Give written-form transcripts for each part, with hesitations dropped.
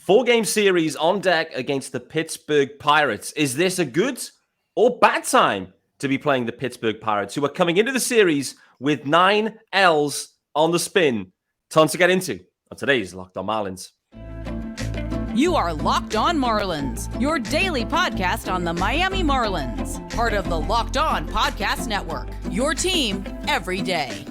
4-game series on deck against the Pittsburgh Pirates. Is this a good or bad time to be playing the Pittsburgh Pirates, who are coming into the series with 9 L's on the spin? Tons to get into on today's Locked On Marlins. You are Locked On Marlins, your daily podcast on the Miami Marlins. Part of the Locked On Podcast Network, your team every day.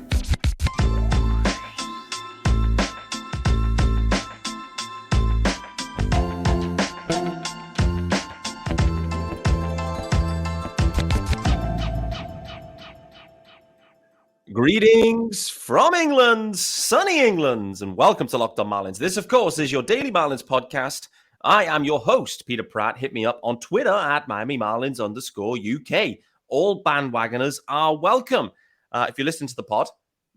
Greetings from England, sunny England, and welcome to Locked On Marlins. This, of course, is your daily Marlins podcast. I am your host, Peter Pratt. Hit me up on Twitter at Miami Marlins _UK. All bandwagoners are welcome. If you listen to the pod,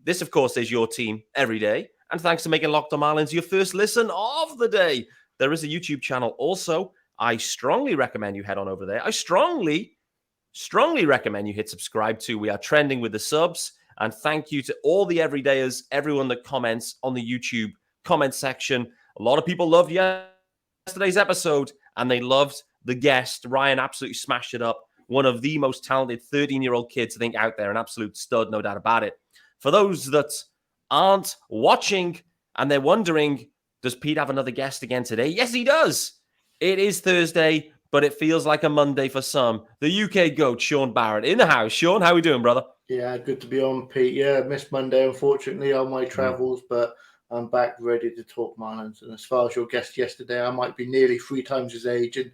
this, of course, is your team every day. And thanks for making Locked On Marlins your first listen of the day. There is a YouTube channel also. I strongly recommend you head on over there. I strongly recommend you hit subscribe to. We are trending with the subs. And thank you to all the everydayers, everyone that comments on the YouTube comment section. A lot of people loved yesterday's episode, and they loved the guest. Ryan absolutely smashed it up. One of the most talented 13-year-old kids, I think, out there. An absolute stud, no doubt about it. For those that aren't watching and they're wondering, does Pete have another guest again today? Yes, he does. It is Thursday, but it feels like a Monday for some. The UK GOAT, Sean Barrett, in the house. Sean, how are we doing, brother? Yeah, good to be on, Pete. Yeah, missed Monday, unfortunately, on my travels, but I'm back ready to talk Marlins. And as far as your guest yesterday, I might be nearly 3 times his age and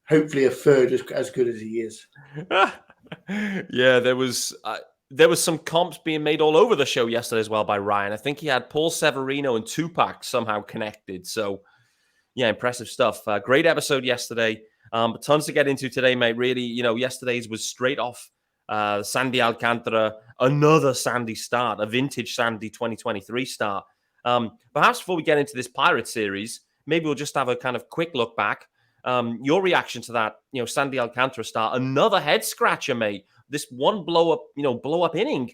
hopefully a third as good as he is. Yeah, there was some comps being made all over the show yesterday as well by Ryan. I think he had Paul Severino and Tupac somehow connected. So, yeah, impressive stuff. Great episode yesterday. But tons to get into today, mate. Really, yesterday's was straight off Sandy Alcantara, another Sandy start, a vintage Sandy 2023 start. Perhaps before we get into this Pirates series, maybe we'll just have a kind of quick look back. Your reaction to that, Sandy Alcantara start, another head scratcher, mate. This one blow up inning,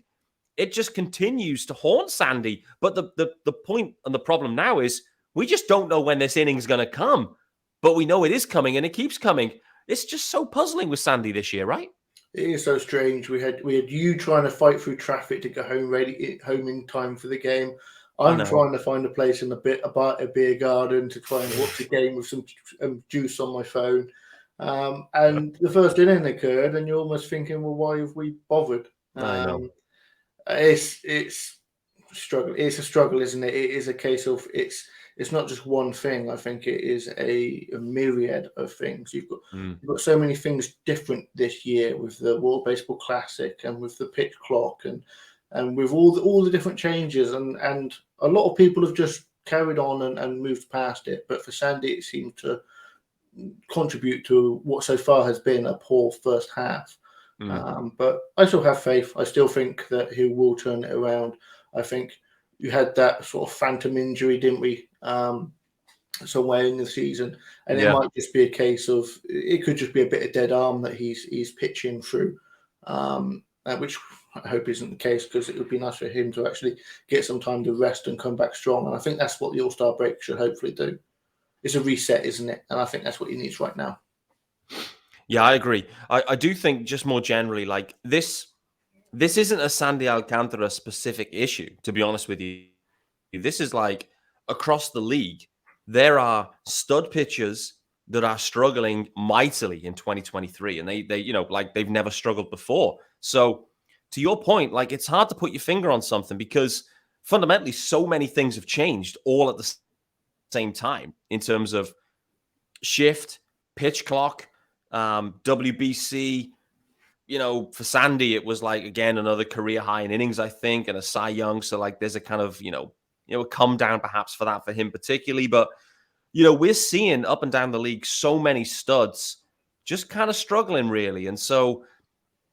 it just continues to haunt Sandy. But the point and the problem now is we just don't know when this inning's going to come, but we know it is coming and it keeps coming. It's just so puzzling with Sandy this year, right? It is so strange. We had you trying to fight through traffic to get home in time for the game. I'm trying to find a place in a beer garden to try and watch the game with some juice on my phone. And the first inning occurred, and you're almost thinking, well, why have we bothered? I know. It's a struggle. It's a struggle, isn't it? It is a case of it's not just one thing. I think it is a myriad of things. You've got so many things different this year with the World Baseball Classic and with the pitch clock and with all the different changes. And a lot of people have just carried on and moved past it. But for Sandy, it seemed to contribute to what so far has been a poor first half. But I still have faith. I still think that he will turn it around. I think you had that sort of phantom injury, didn't we? Somewhere in the season, and it might just be a case of it could just be a bit of dead arm that he's pitching through, which I hope isn't the case because it would be nice for him to actually get some time to rest and come back strong. And I think that's what the All-Star break should hopefully do. It's a reset, isn't it? And I think that's what he needs right now. Yeah, I agree. I do think just more generally, like this isn't a Sandy Alcantara specific issue, to be honest with you. This is like across the league, there are stud pitchers that are struggling mightily in 2023, and they've never struggled before. So to your point, like it's hard to put your finger on something because fundamentally so many things have changed all at the same time in terms of shift, pitch clock, WBC. For Sandy, it was like, again, another career high in innings, I think, and a Cy Young. So like there's a kind of, a come down perhaps for that for him particularly. But, we're seeing up and down the league so many studs just kind of struggling really. And so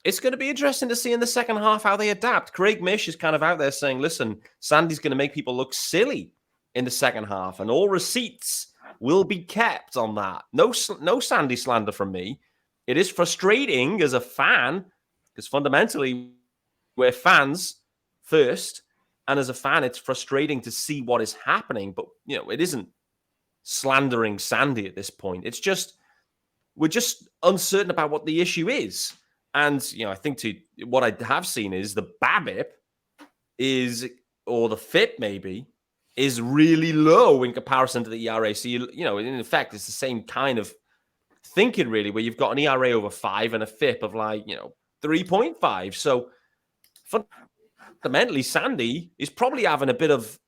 it's going to be interesting to see in the second half how they adapt. Craig Mish is kind of out there saying, listen, Sandy's going to make people look silly in the second half and all receipts will be kept on that. No Sandy slander from me. It is frustrating as a fan because fundamentally we're fans first. And as a fan, it's frustrating to see what is happening. But, it isn't slandering Sandy at this point. It's just, we're just uncertain about what the issue is. And, I think what I have seen is the BABIP or the FIP maybe, is really low in comparison to the ERA. So, in effect, it's the same kind of thinking really, where you've got an ERA over 5 and a FIP of 3.5. So fundamentally, Sandy is probably having a bit of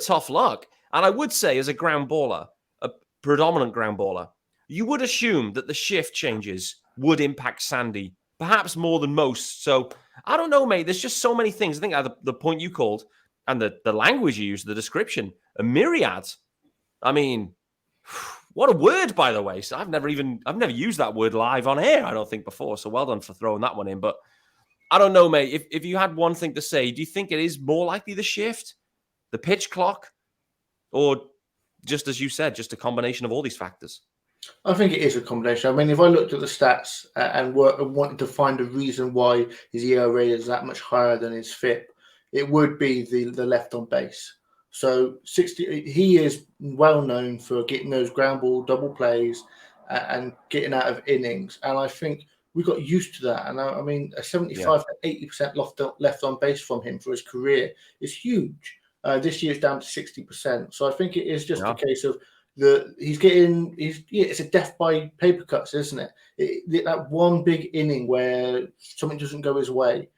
tough luck. And I would say, as a ground baller, a predominant ground baller, you would assume that the shift changes would impact Sandy, perhaps more than most. So I don't know, mate. There's just so many things. I think the point you called and the language you used, the description, a myriad. I mean, what a word, by the way. So I've never used that word live on air, I don't think, before. So well done for throwing that one in. But I don't know, mate. If you had one thing to say, do you think it is more likely the shift, the pitch clock, or just as you said, just a combination of all these factors? I think it is a combination. I mean, if I looked at the stats and wanted to find a reason why his ERA is that much higher than his FIP, it would be the left on base. So he is well known for getting those ground ball double plays and getting out of innings. And I think we got used to that. And I mean, a 75 to 80% left on base from him for his career is huge. This year's down to 60%. So I think it is just a case of it's a death by paper cuts, isn't it? That one big inning where something doesn't go his way.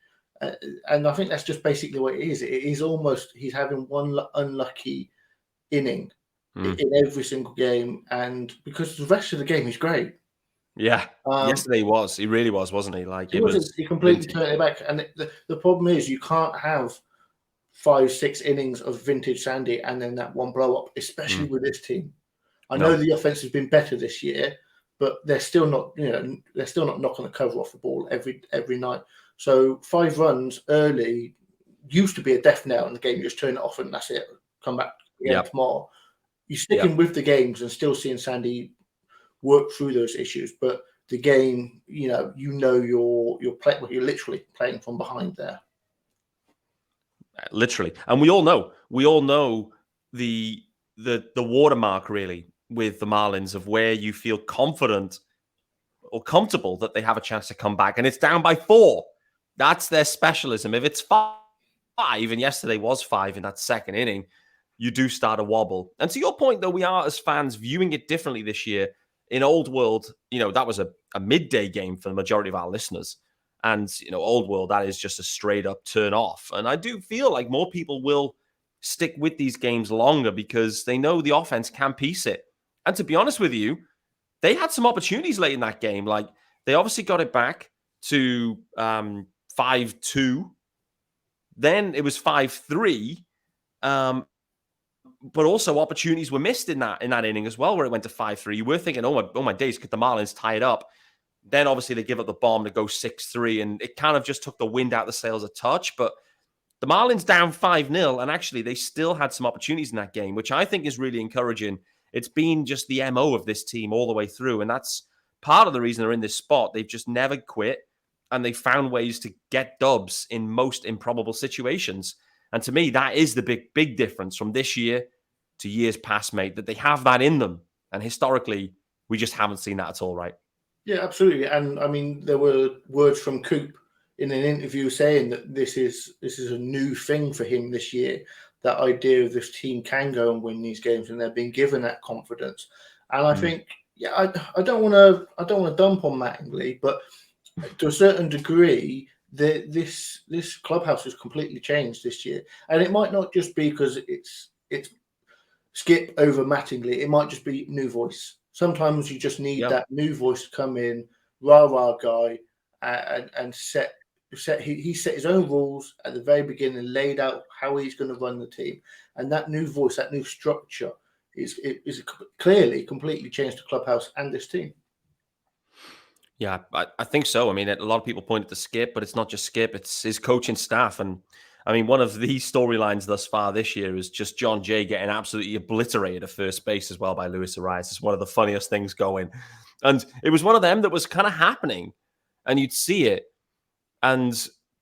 And I think that's just basically what it is. It is almost he's having one unlucky inning in every single game. And because the rest of the game is great. Yeah. Yesterday he really was, wasn't he? He completely turned it back. And the problem is you can't have 5-6 innings of vintage Sandy and then that one blow up, especially with this team. I know the offense has been better this year, but they're still not knocking the cover off the ball every night. So 5 runs early used to be a death knell in the game. You just turn it off and that's it. Come back again tomorrow. You're sticking with the games and still seeing Sandy work through those issues, but the game, you're literally playing from behind there. Literally, and we all know the watermark really with the Marlins of where you feel confident or comfortable that they have a chance to come back, and it's down by 4. That's their specialism. If it's 5, and yesterday was 5 in that second inning, you do start a wobble. And to your point, though, we are as fans viewing it differently this year. In Old World, that was a midday game for the majority of our listeners. And, Old World, that is just a straight up turn off. And I do feel like more people will stick with these games longer because they know the offense can piece it. And to be honest with you, they had some opportunities late in that game. Like, they obviously got it back to 5-2. Then it was 5-3. But also opportunities were missed in that inning as well, where it went to 5-3. You were thinking, oh my days, could the Marlins tie it up? Then obviously they give up the bomb to go 6-3, and it kind of just took the wind out of the sails a touch. But the Marlins down 5-0, and actually they still had some opportunities in that game, which I think is really encouraging. It's been just the MO of this team all the way through, and that's part of the reason they're in this spot. They've just never quit, and they found ways to get dubs in most improbable situations. And to me, that is the big difference from this year to years past, mate, that they have that in them. And historically, we just haven't seen that at all, right? Yeah, absolutely. And I mean, there were words from Coop in an interview saying that this is a new thing for him this year. That idea of this team can go and win these games, and they're being given that confidence. And I think, I don't want to dump on Mattingly, but to a certain degree, this clubhouse has completely changed this year. And it might not just be because it's Skip over Mattingly. It might just be new voice. Sometimes you just need that new voice to come in, rah guy, and set. He set his own rules at the very beginning, laid out how he's going to run the team, and that new voice, that new structure, is clearly completely changed the clubhouse and this team. Yeah, I think so. I mean, a lot of people pointed to Skip, but it's not just Skip; it's his coaching staff. And I mean, one of the storylines thus far this year is just John Jay getting absolutely obliterated at first base as well by Luis Arias. It's one of the funniest things going, and it was one of them that was kind of happening, and you'd see it. And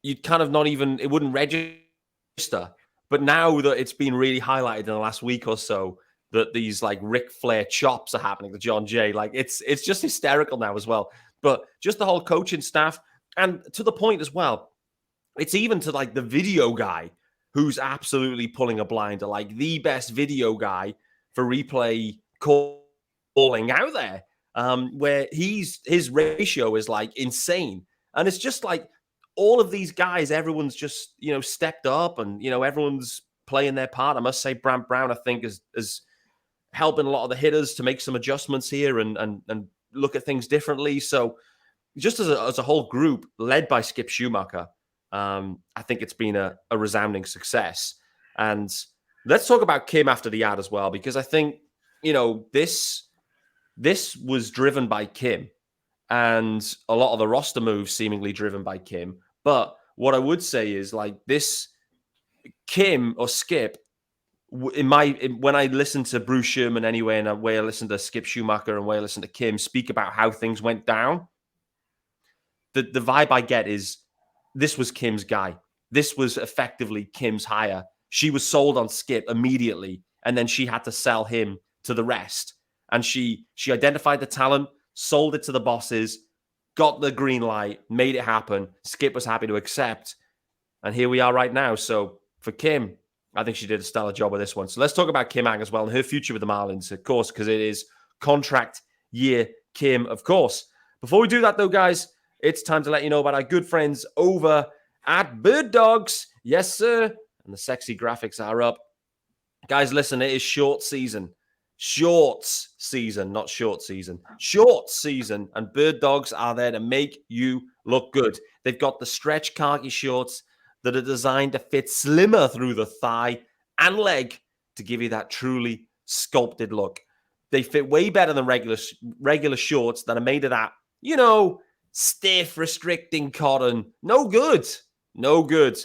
you'd kind of it wouldn't register. But now that it's been really highlighted in the last week or so, that these like Ric Flair chops are happening to John Jay. Like it's just hysterical now as well. But just the whole coaching staff, and to the point as well, it's even to like the video guy who's absolutely pulling a blinder, like the best video guy for replay calling out there, where his ratio is like insane. And it's just like all of these guys, everyone's just, stepped up and, everyone's playing their part. I must say Brant Brown, I think, is helping a lot of the hitters to make some adjustments here and look at things differently. So just as a whole group led by Skip Schumacher, I think it's been a resounding success. And let's talk about Kim after the ad as well, because I think, this was driven by Kim and a lot of the roster moves seemingly driven by Kim. But what I would say is like this Kim or Skip, when I listen to Bruce Sherman anyway, and the way I listen to Skip Schumacher and the way I listen to Kim speak about how things went down, the vibe I get is this was Kim's guy. This was effectively Kim's hire. She was sold on Skip immediately, and then she had to sell him to the rest. And she identified the talent, sold it to the bosses, got the green light, made it happen. Skip was happy to accept. And here we are right now. So for Kim, I think she did a stellar job with this one. So let's talk about Kim Ang as well and her future with the Marlins, of course, because it is contract year Kim, of course. Before we do that, though, guys, it's time to let you know about our good friends over at Birddogs. Yes, sir. And the sexy graphics are up. Guys, listen, it is short season. Shorts season, not short season. Short season. And Birddogs are there to make you look good. They've got the stretch khaki shorts that are designed to fit slimmer through the thigh and leg to give you that truly sculpted look. They fit way better than regular shorts that are made of that, stiff, restricting cotton. No good. No good.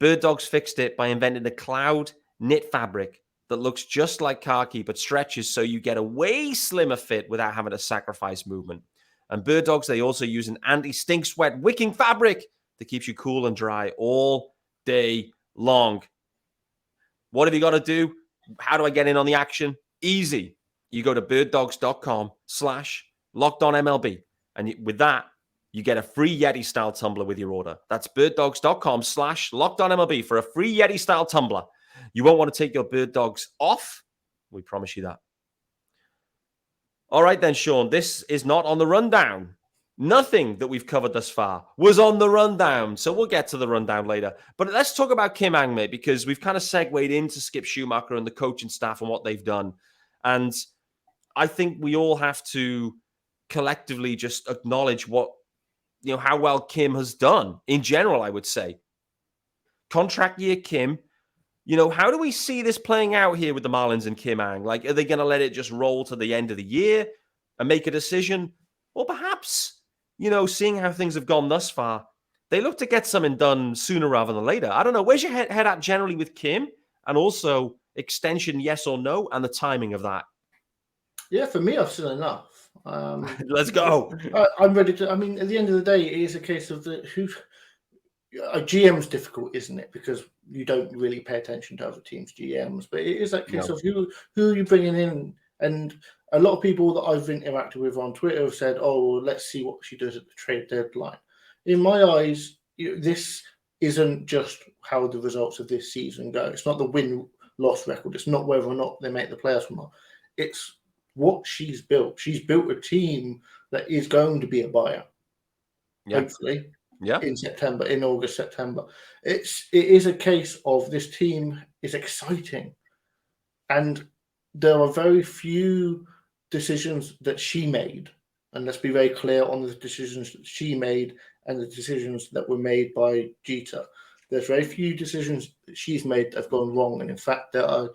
Birddogs fixed it by inventing the cloud knit fabric that looks just like khaki but stretches so you get a way slimmer fit without having to sacrifice movement. And Birddogs, they also use an anti-stink sweat wicking fabric that keeps you cool and dry all day long. What have you got to do? How do I get in on the action? Easy. You go to birddogs.com/LockedOnMLB. And with that, you get a free Yeti-style tumbler with your order. That's birddogs.com/LockedOnMLB for a free Yeti-style tumbler. You won't want to take your Bird Dogs off. We promise you that. All right then, Sean. This is not on the rundown. Nothing that we've covered thus far was on the rundown. So we'll get to the rundown later. But let's talk about Kim Ang, mate, because we've kind of segued into Skip Schumacher and the coaching staff and what they've done. And I think we all have to collectively just acknowledge how well Kim has done in general, I would say. Contract year Kim. How do we see this playing out here with the Marlins and Kim Ang? Like, are they going to let it just roll to the end of the year and make a decision? Or perhaps, seeing how things have gone thus far, they look to get something done sooner rather than later. I don't know. Where's your head at generally with Kim? And also extension, yes or no, and the timing of that? Yeah, for me, I've seen enough. Let's go. I'm ready to. I mean, at the end of the day, it is a case of a GM's difficult, isn't it? Because you don't really pay attention to other teams' GMs. But it is that case of who are you bringing in? And a lot of people that I've interacted with on Twitter have said, "Oh, well, let's see what she does at the trade deadline." In my eyes, this isn't just how the results of this season go. It's not the win-loss record. It's not whether or not they make the playoffs or not. It's what she's built. She's built a team that is going to be a buyer. Hopefully. Yeah. In August, September. It is a case of this team is exciting. And there are very few decisions that she made. And let's be very clear on the decisions that she made and the decisions that were made by Jeter. There's very few decisions that she's made that have gone wrong. And in fact, there are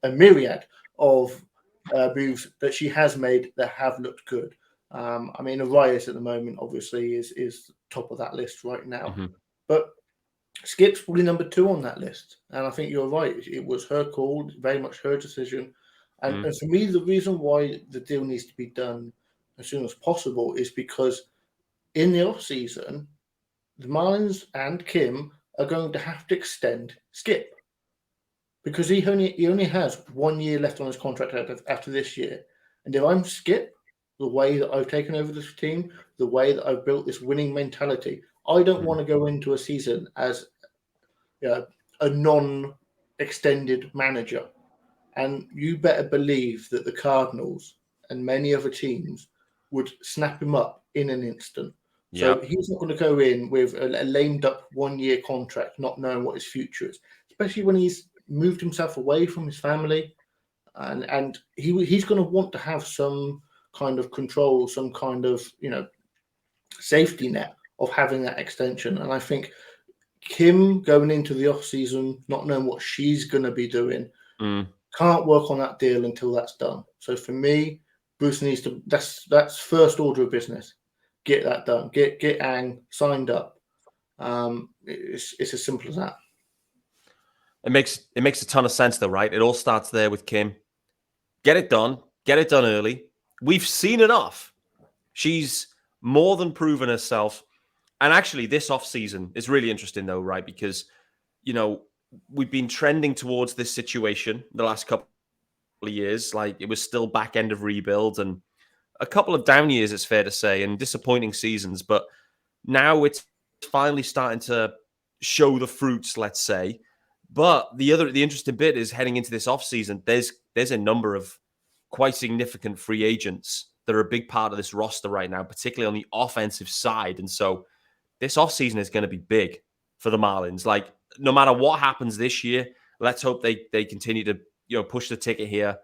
a myriad of moves that she has made that have looked good. Arias at the moment obviously is top of that list right now. Mm-hmm. But Skip's probably number 2 on that list. And I think you're right. It was her call, very much her decision. And for me, the reason why the deal needs to be done as soon as possible is because in the offseason, the Marlins and Kim are going to have to extend Skip. because he only has 1 year left on his contract after this year. And if I'm Skip, the way that I've taken over this team, the way that I've built this winning mentality, I don't want to go into a season as a non-extended manager. And you better believe that the Cardinals and many other teams would snap him up in an instant. So he's not going to go in with a lamed up 1 year contract, not knowing what his future is, especially when he's moved himself away from his family. And he's going to want to have some kind of control, some kind of, safety net of having that extension. And I think Kim going into the off season, not knowing what she's going to be doing, can't work on that deal until that's done. So for me, Bruce needs to. That's first order of business. Get that done. Get Ang signed up. It's as simple as that. It makes a ton of sense, though, right? It all starts there with Kim. Get it done. Get it done early. We've seen enough. She's more than proven herself. And actually, this offseason is really interesting, though, right? Because, we've been trending towards this situation the last couple of years. Like, it was still back end of rebuild and a couple of down years, it's fair to say, and disappointing seasons. But now it's finally starting to show the fruits, let's say. But the interesting bit is heading into this offseason, there's a number of quite significant free agents that are a big part of this roster right now, particularly on the offensive side. And so this offseason is going to be big for the Marlins. Like, no matter what happens this year, let's hope they continue to push the ticket here.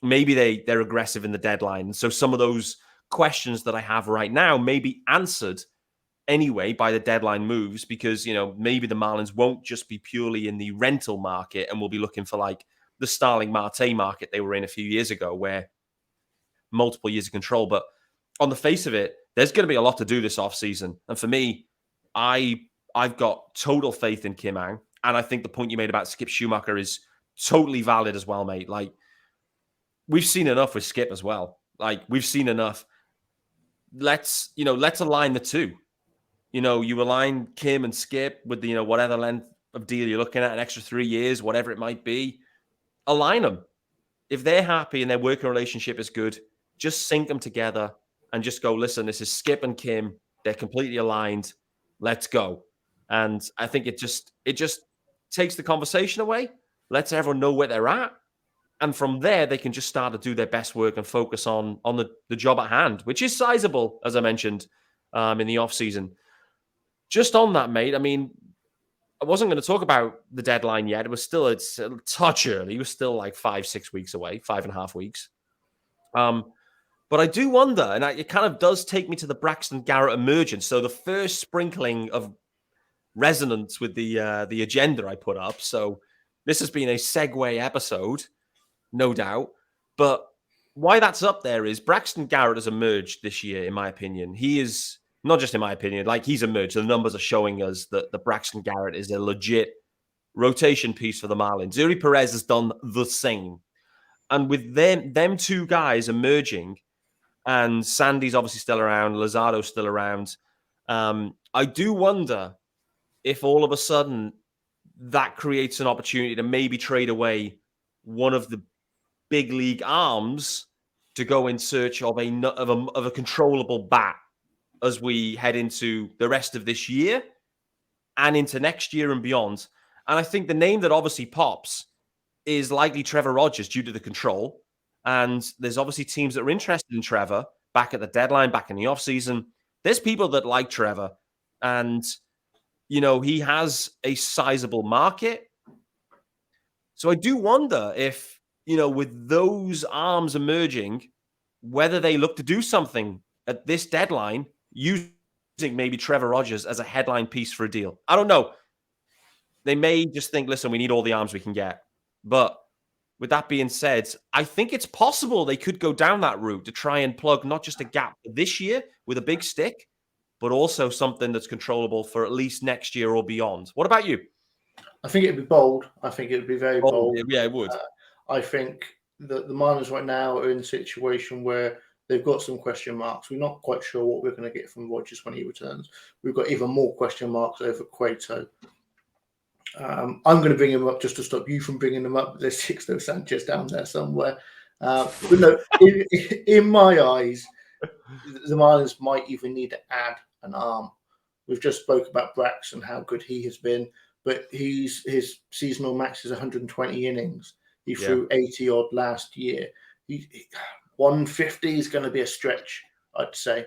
Maybe they're aggressive in the deadline. So some of those questions that I have right now may be answered anyway by the deadline moves, because maybe the Marlins won't just be purely in the rental market and we'll be looking for like the Starling Marte market they were in a few years ago, where multiple years of control. But on the face of it, there's going to be a lot to do this offseason. And for me, I've got total faith in Kim Ang. And I think the point you made about Skip Schumacher is totally valid as well, mate. Like, we've seen enough with Skip as well. Like, we've seen enough. Let's align the two. You align Kim and Skip with the, whatever length of deal you're looking at, an extra 3 years, whatever it might be. Align them. If they're happy and their working relationship is good, just sync them together and just go, listen, this is Skip and Kim. They're completely aligned. Let's go. And I think it just takes the conversation away, lets everyone know where they're at. And from there, they can just start to do their best work and focus on the job at hand, which is sizable, as I mentioned, in the offseason. Just on that, mate, I mean, I wasn't going to talk about the deadline yet. It's a touch early. It was still like 5-6 weeks away, 5.5 weeks. But I do wonder, and it kind of does take me to the Braxton Garrett emergence. So the first sprinkling of resonance with the agenda I put up. So this has been a segue episode, no doubt. But why that's up there is Braxton Garrett has emerged this year, in my opinion. He is, not just in my opinion, like, he's emerged. The numbers are showing us that the Braxton Garrett is a legit rotation piece for the Marlins. Eury Perez has done the same. And with them two guys emerging, and Sandy's obviously still around, Luzardo's still around, I do wonder if all of a sudden that creates an opportunity to maybe trade away one of the big league arms to go in search of a controllable bat as we head into the rest of this year and into next year and beyond. And I think the name that obviously pops is likely Trevor Rogers due to the control. And there's obviously teams that are interested in Trevor back at the deadline, back in the offseason. There's people that like Trevor. And, he has a sizable market. So I do wonder if, with those arms emerging, whether they look to do something at this deadline using maybe Trevor Rogers as a headline piece for a deal. I don't know. They may just think, listen, we need all the arms we can get. But with that being said, I think it's possible they could go down that route to try and plug not just a gap for this year with a big stick, but also something that's controllable for at least next year or beyond. What about you? I think it'd be bold. I think it'd be very bold. Yeah, it would. I think that the Marlins right now are in a situation where they've got some question marks. We're not quite sure what we're going to get from Rogers when he returns. We've got even more question marks over Cueto. I'm going to bring him up just to stop you from bringing him up. There's Sixto Sanchez down there somewhere. But no, in my eyes, the Marlins might even need to add an arm. We've just spoke about Brax and how good he has been, but his seasonal max is 120 innings. He threw 80 odd last year. 150 is going to be a stretch, I'd say.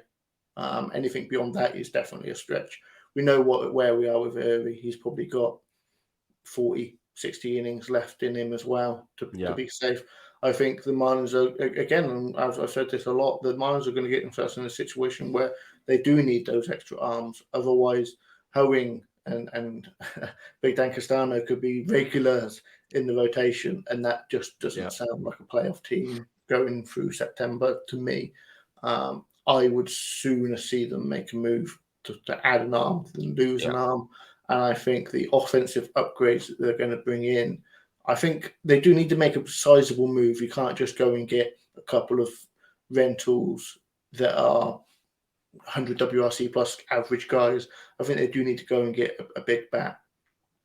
Anything beyond that is definitely a stretch. We know where we are with Irby. He's probably got 40, 60 innings left in him as well to be safe. I think the Marlins are, again, and I've said this a lot, the Marlins are going to get themselves in a situation where they do need those extra arms. Otherwise, Hoeing and Big Dan Castano could be regulars in the rotation, and that just doesn't sound like a playoff team going through September to me. I would sooner see them make a move to add an arm than lose an arm. And I think the offensive upgrades that they're going to bring in, I think they do need to make a sizable move. You can't just go and get a couple of rentals that are 100 WRC plus average guys. I think they do need to go and get a big bat.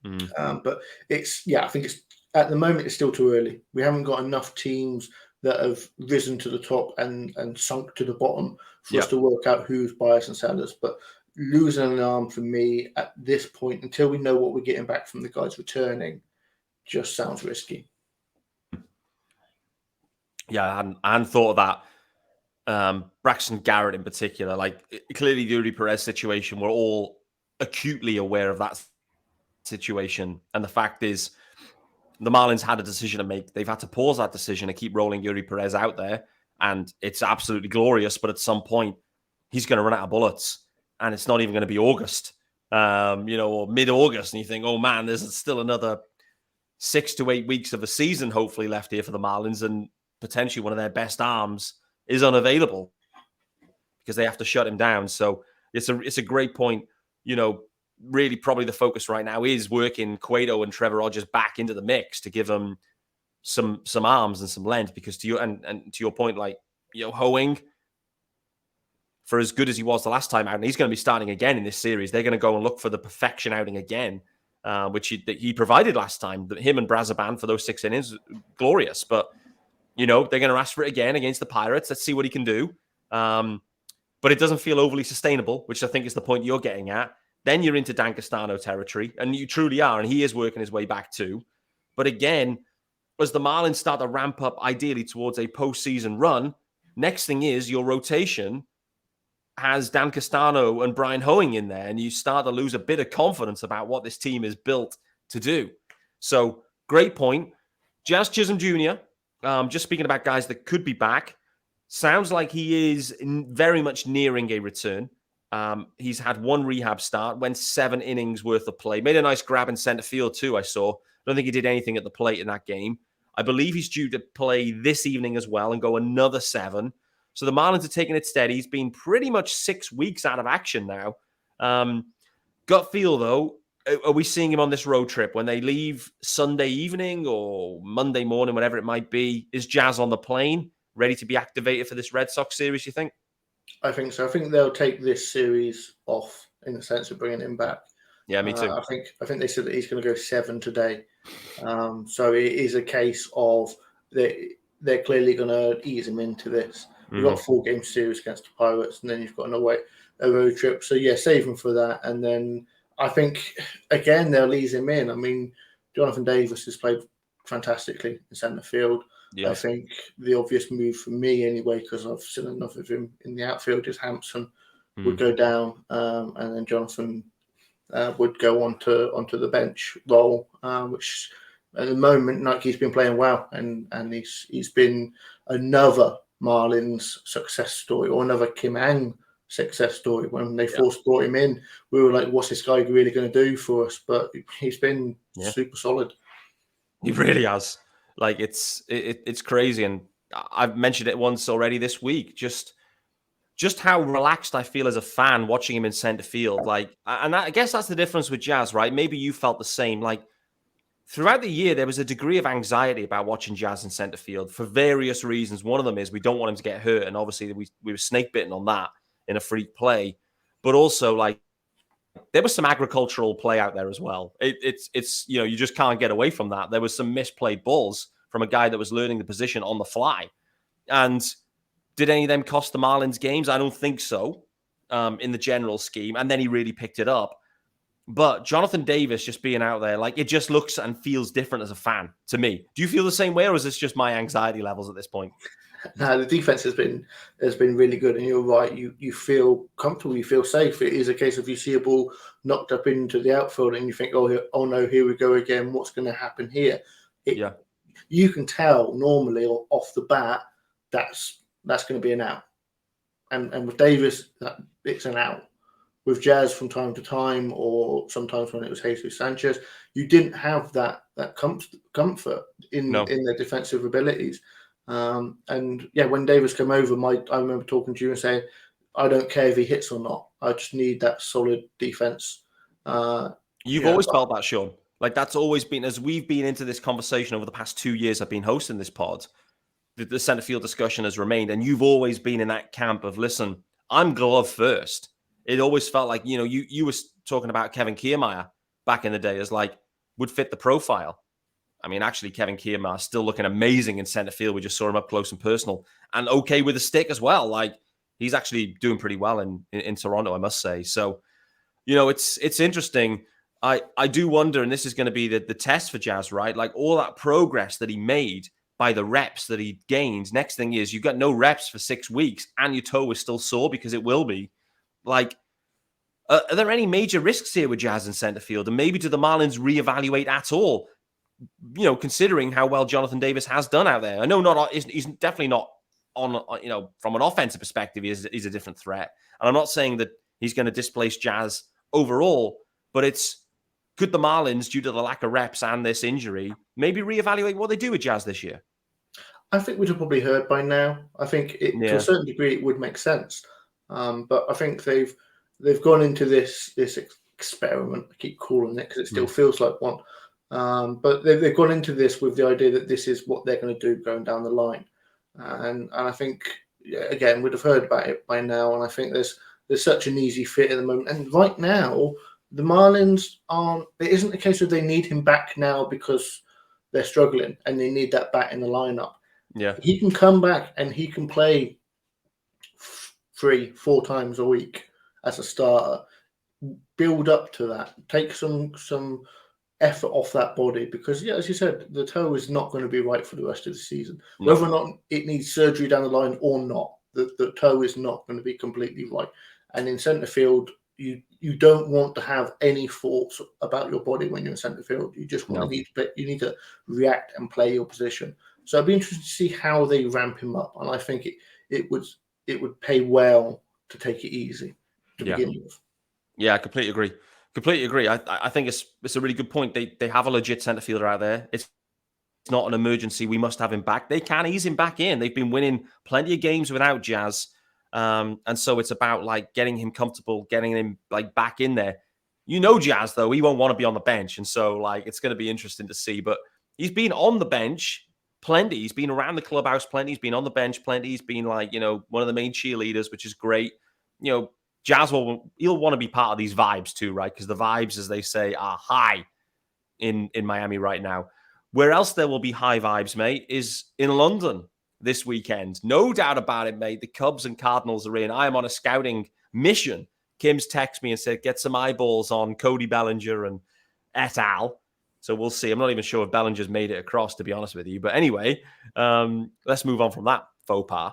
But I think it's at the moment it's still too early. We haven't got enough teams that have risen to the top and sunk to the bottom for us to work out who's buyers and sellers. But losing an arm for me at this point, until we know what we're getting back from the guys returning, just sounds risky. Yeah, I hadn't thought of that. Braxton Garrett in particular, like clearly the Yuri Perez situation, we're all acutely aware of that situation. And the fact is, the Marlins had a decision to make. They've had to pause that decision and keep rolling Yuri Perez out there. And it's absolutely glorious. But at some point, he's going to run out of bullets. And it's not even going to be August, or mid-August. And you think, oh, man, there's still another 6 to 8 weeks of a season hopefully left here for the Marlins. And potentially one of their best arms is unavailable because they have to shut him down. So it's a great point. Really probably the focus right now is working Cueto and Trevor Rogers back into the mix to give them some arms and some length, because to your point, like, Hoeing, for as good as he was the last time out, and he's going to be starting again in this series, they're going to go and look for the perfection outing again, which he provided last time. Him and Brazaban for those 6 innings, glorious. But, they're going to ask for it again against the Pirates. Let's see what he can do. But it doesn't feel overly sustainable, which I think is the point you're getting at. Then you're into Dan Castano territory, and you truly are, and he is working his way back too. But again, as the Marlins start to ramp up ideally towards a postseason run, next thing is your rotation has Dan Castano and Brian Hoeing in there, and you start to lose a bit of confidence about what this team is built to do. So, great point. Jazz Chisholm Jr., just speaking about guys that could be back, sounds like he is very much nearing a return. He's had 1 rehab start, went 7 innings worth of play, made a nice grab in center field too, I saw. I don't think he did anything at the plate in that game. I believe he's due to play this evening as well and go another 7. So the Marlins are taking it steady. He's been pretty much 6 weeks out of action now. Gut feel, though, are we seeing him on this road trip when they leave Sunday evening or Monday morning, whatever it might be? Is Jazz on the plane, ready to be activated for this Red Sox series, you think? I think so. I think they'll take this series off in the sense of bringing him back. Yeah, me too. I think they said that he's going to go 7 today. So it is a case of they're clearly going to ease him into this. You've got a 4-game series against the Pirates, and then you've got a road trip. So yeah, save him for that. And then I think again they'll ease him in. I mean, Jonathan Davis has played fantastically in centre field. Yeah. I think the obvious move for me anyway, because I've seen enough of him in the outfield, is Hampson would go down, and then Jonathan would go onto the bench role, which at the moment, like, he's been playing well, and he's been another Marlins success story, or another Kim Ang success story. When they first brought him in, we were like, what's this guy really going to do for us? But he's been super solid. He really has. Like, it's crazy, and I've mentioned it once already this week. Just how relaxed I feel as a fan watching him in center field. Like, and I guess that's the difference with Jazz, right? Maybe you felt the same. Like, throughout the year, there was a degree of anxiety about watching Jazz in center field for various reasons. One of them is we don't want him to get hurt, and obviously we were snake bitten on that in a freak play. But also, like, there was some agricultural play out there as well. It's you just can't get away from that. There was some misplayed balls from a guy that was learning the position on the fly. And did any of them cost the Marlins games? I don't think so, in the general scheme. And then he really picked it up. But Jonathan Davis just being out there, it just looks and feels different as a fan to me. Do you feel the same way, or is this just my anxiety levels at this point? No, the defense has been really good, and you're right. You feel comfortable, you feel safe. It is a case of you see a ball knocked up into the outfield, and you think, oh no, here we go again. What's going to happen here? You can tell normally off the bat that's going to be an out, and with Davis, it's an out. With Jazz, from time to time, or sometimes when it was Jesus Sanchez, you didn't have that comfort in their defensive abilities. And yeah, when Davis came over, I remember talking to you and saying, I don't care if he hits or not. I just need that solid defense. You've always felt that, Sean. That's always been, as we've been into this conversation over the past 2 years I've been hosting this pod, the center field discussion has remained. And you've always been in that camp of, listen, I'm glove first. It always felt like, you were talking about Kevin Kiermaier back in the day as would fit the profile. I mean, actually, Kevin Kiermaier still looking amazing in center field. We just saw him up close and personal, and okay with the stick as well. He's actually doing pretty well in Toronto, I must say. So, it's interesting. I do wonder, and this is going to be the test for Jazz, right? All that progress that he made by the reps that he gained. Next thing is you've got no reps for 6 weeks, and your toe is still sore because it will be. Are there any major risks here with Jazz in center field? And maybe do the Marlins reevaluate at all? Considering how well Jonathan Davis has done out there. I know he's definitely not on, from an offensive perspective, he's a different threat. And I'm not saying that he's going to displace Jazz overall, but could the Marlins, due to the lack of reps and this injury, maybe reevaluate what they do with Jazz this year? I think we'd have probably heard by now. I think to a certain degree it would make sense. But I think they've gone into this experiment. I keep calling it because it still feels like one. But they've gone into this with the idea that this is what they're going to do going down the line. And I think, again, we'd have heard about it by now. And I think there's such an easy fit at the moment. And right now, the Marlins it isn't a case of they need him back now because they're struggling and they need that bat in the lineup. Yeah. He can come back and he can play 3-4 times a week as a starter. Build up to that. Take some effort off that body because, as you said, the toe is not going to be right for the rest of the season. No. Whether or not it needs surgery down the line or not, the toe is not going to be completely right. And in centre field, you don't want to have any thoughts about your body when you're in centre field. You just need to react and play your position. So I'd be interested to see how they ramp him up, and I think it would pay well to take it easy to begin with. Yeah, I completely agree. I think it's a really good point. They have a legit centre fielder out there. It's not an emergency. We must have him back. They can ease him back in. They've been winning plenty of games without Jazz. And so it's about getting him comfortable, getting him back in there. Jazz, though, he won't want to be on the bench. And so it's going to be interesting to see. But he's been on the bench plenty. He's been around the clubhouse plenty. He's been on the bench plenty. He's been one of the main cheerleaders, which is great. Jazz he'll want to be part of these vibes too, right? Because the vibes, as they say, are high in Miami right now. Where else there will be high vibes, mate, is in London this weekend. No doubt about it, mate. The Cubs and Cardinals are in. I am on a scouting mission. Kim's texted me and said, get some eyeballs on Cody Bellinger and et al. So we'll see. I'm not even sure if Bellinger's made it across, to be honest with you. But anyway, let's move on from that faux pas.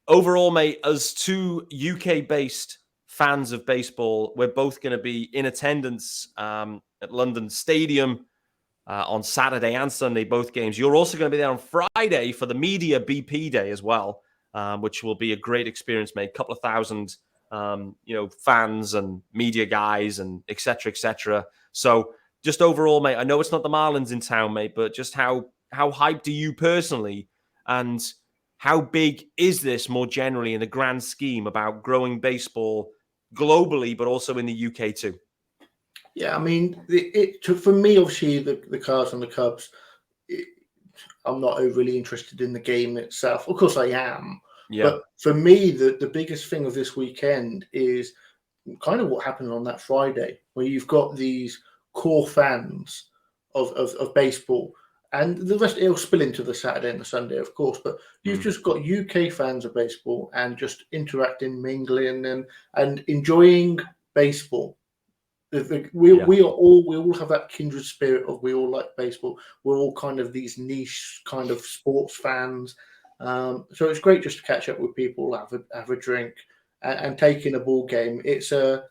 Overall, mate, as two UK-based fans of baseball, we're both going to be in attendance at London Stadium on Saturday and Sunday, both games. You're also going to be there on Friday for the Media BP Day as well, which will be a great experience, mate. A couple of thousand, fans and media guys and et cetera, et cetera. So just overall, mate, I know it's not the Marlins in town, mate, but just how hyped are you personally? And how big is this more generally in the grand scheme about growing baseball globally, but also in the UK too? Yeah, I mean, for me, obviously, the Cards and the Cubs, I'm not overly interested in the game itself. Of course, I am. Yeah. But for me, the biggest thing of this weekend is kind of what happened on that Friday, where you've got these core fans of baseball, and the rest it'll spill into the Saturday and the Sunday, of course. But you've just got UK fans of baseball and just interacting, mingling, and enjoying baseball. We all have that kindred spirit of we all like baseball. We're all kind of these niche kind of sports fans. So it's great just to catch up with people, have a drink, and take in a ball game. It's going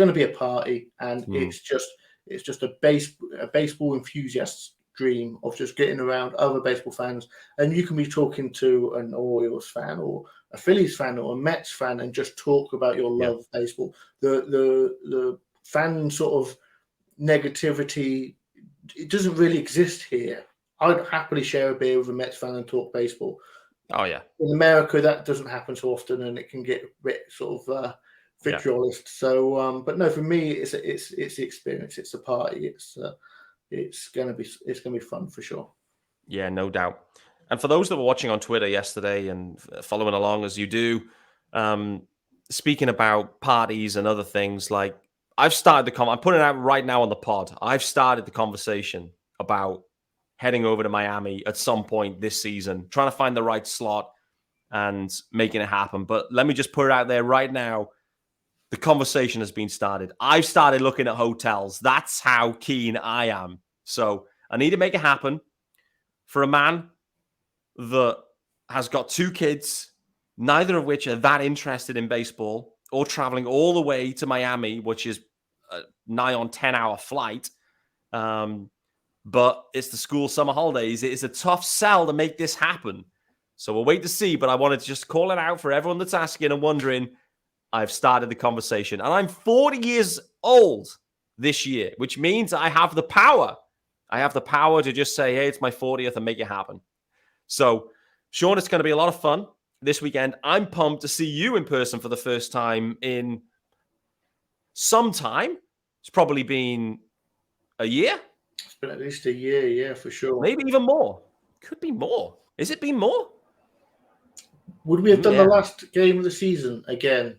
to be a party, and it's just a baseball enthusiast's dream of just getting around other baseball fans, and you can be talking to an Orioles fan or a Phillies fan or a Mets fan and just talk about your love of baseball. The fan sort of negativity, it doesn't really exist here. I'd happily share a beer with a Mets fan and talk baseball. Oh yeah. In America, that doesn't happen so often, and it can get a bit sort of vitriolist. So, but no, for me, it's the experience. It's a party. It's gonna be fun for sure. Yeah, no doubt. And for those that were watching on Twitter yesterday and following along as you do, speaking about parties and other things, like I've started I'm putting it out right now on the pod. I've started the conversation about heading over to Miami at some point this season, trying to find the right slot and making it happen. But let me just put it out there right now. The conversation has been started. I've started looking at hotels. That's how keen I am. So I need to make it happen. For a man that has got 2 kids, neither of which are that interested in baseball, or traveling all the way to Miami, which is a nigh on 10-hour flight, but it's the school summer holidays. It is a tough sell to make this happen. So we'll wait to see, but I wanted to just call it out for everyone that's asking and wondering. I've started the conversation, and I'm 40 years old this year, which means I have the power. I have the power to just say, hey, it's my 40th and make it happen. So, Sean, it's going to be a lot of fun this weekend. I'm pumped to see you in person for the first time in some time. It's probably been a year. It's been at least a year, yeah, for sure. Maybe even more. Could be more. Is it been more? Would we have done the last game of the season again?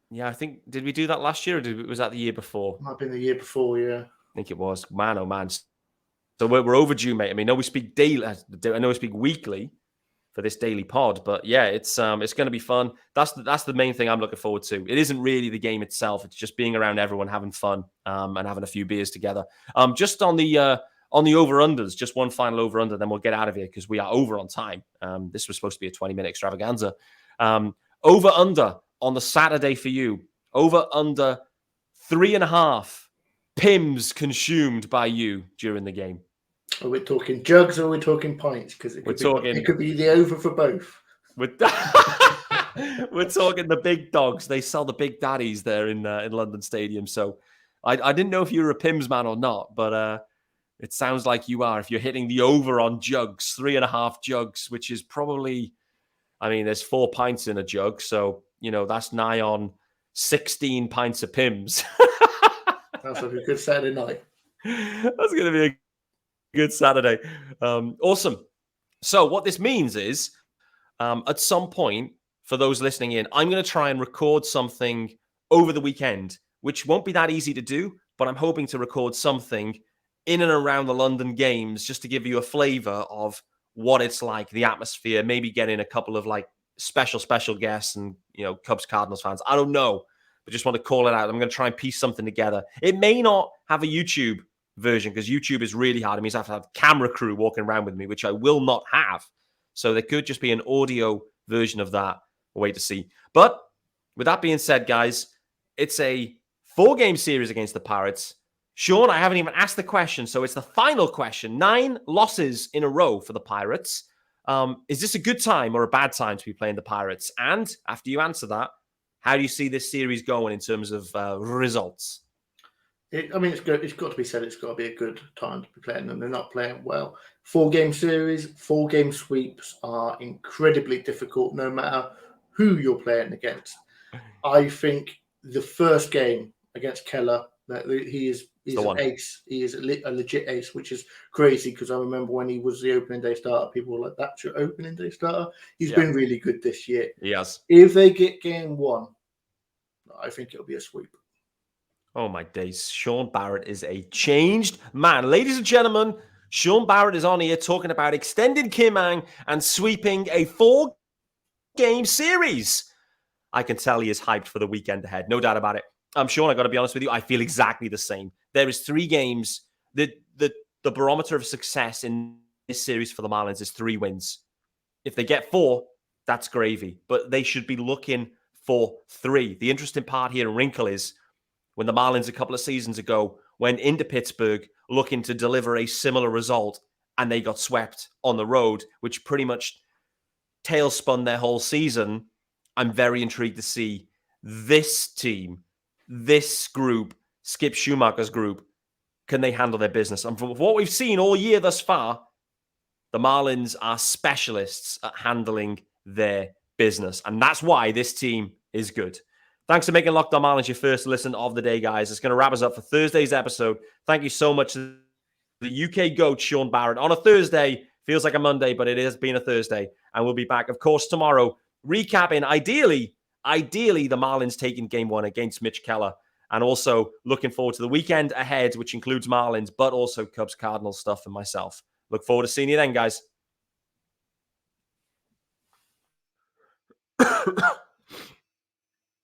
Yeah, I think, did we do that last year, or was that the year before? Might have been the year before, yeah. I think it was. Man, oh man. So we're overdue, mate. I mean, I know we speak daily. I know we speak weekly for this daily pod, but yeah, it's going to be fun. That's the main thing I'm looking forward to. It isn't really the game itself; it's just being around everyone, having fun, and having a few beers together. Just on the over-unders, just one final over-under, then we'll get out of here because we are over on time. This was supposed to be a 20-minute extravaganza. Over-under on the Saturday for you. Over-under 3.5 PIMs consumed by you during the game. Are we talking jugs or are we talking pints? Because it could be the over for both. We're talking the big dogs. They sell the big daddies there in London Stadium. So I didn't know if you were a PIMs man or not, but it sounds like you are. If you're hitting the over on jugs, 3.5 jugs, which is probably, I mean, there's 4 pints in a jug. So, that's nigh on 16 pints of PIMs. Sounds like a good Saturday night. That's going to be a good Saturday. Awesome. So what this means is at some point, for those listening in, I'm going to try and record something over the weekend, which won't be that easy to do, but I'm hoping to record something in and around the London games just to give you a flavor of what it's like, the atmosphere, maybe get in a couple of like special guests and, Cubs, Cardinals fans. I don't know. But just want to call it out. I'm going to try and piece something together. It may not have a YouTube version because YouTube is really hard. It means I have to have a camera crew walking around with me, which I will not have. So there could just be an audio version of that. We'll wait to see. But with that being said, guys, it's a 4-game series against the Pirates. Sean, I haven't even asked the question, so it's the final question. 9 losses in a row for the Pirates. Is this a good time or a bad time to be playing the Pirates? And after you answer that, how do you see this series going in terms of results? It's good. It's got to be said. It's got to be a good time to be playing them. They're not playing well. 4-game series, 4-game sweeps are incredibly difficult, no matter who you're playing against. I think the first game against Keller, he's an ace. He is a legit ace, which is crazy because I remember when he was the opening day starter, people were like, "That's your opening day starter." He's been really good this year. Yes. If they get game 1, I think it'll be a sweep. Oh, my days. Sean Barrett is a changed man. Ladies and gentlemen, Sean Barrett is on here talking about extended Kim-Ang and sweeping a 4-game series. I can tell he is hyped for the weekend ahead. No doubt about it. Sean, I got to be honest with you, I feel exactly the same. There is 3 games. The barometer of success in this series for the Marlins is 3 wins. If they get 4, that's gravy. But they should be looking for 3. The interesting part here and wrinkle is when the Marlins a couple of seasons ago went into Pittsburgh looking to deliver a similar result and they got swept on the road, which pretty much tailspun their whole season. I'm very intrigued to see this team, this group, Skip Schumacher's group, can they handle their business? And from what we've seen all year thus far, the Marlins are specialists at handling their business. And that's why this team is good. Thanks for making Locked On Marlins your first listen of the day, guys. It's going to wrap us up for Thursday's episode. Thank you so much to the UK GOAT, Sean Barrett, on a Thursday. Feels like a Monday, but it has been a Thursday. And we'll be back, of course, tomorrow, recapping, ideally, the Marlins taking Game 1 against Mitch Keller. And also looking forward to the weekend ahead, which includes Marlins, but also Cubs, Cardinals stuff and myself. Look forward to seeing you then, guys.